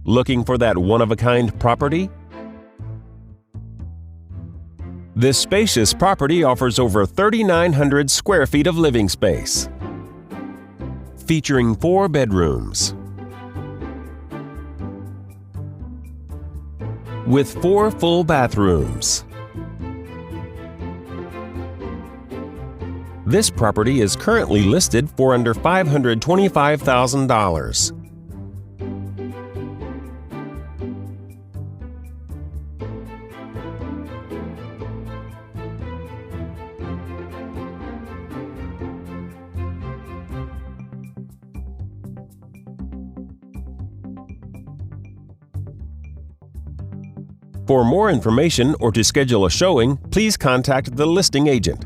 Looking for that one-of-a-kind property? This spacious property offers over 3,900 square feet of living space, featuring 4 bedrooms with 4 full bathrooms. This property is currently listed for under $525,000. For more information or to schedule a showing, please contact the listing agent.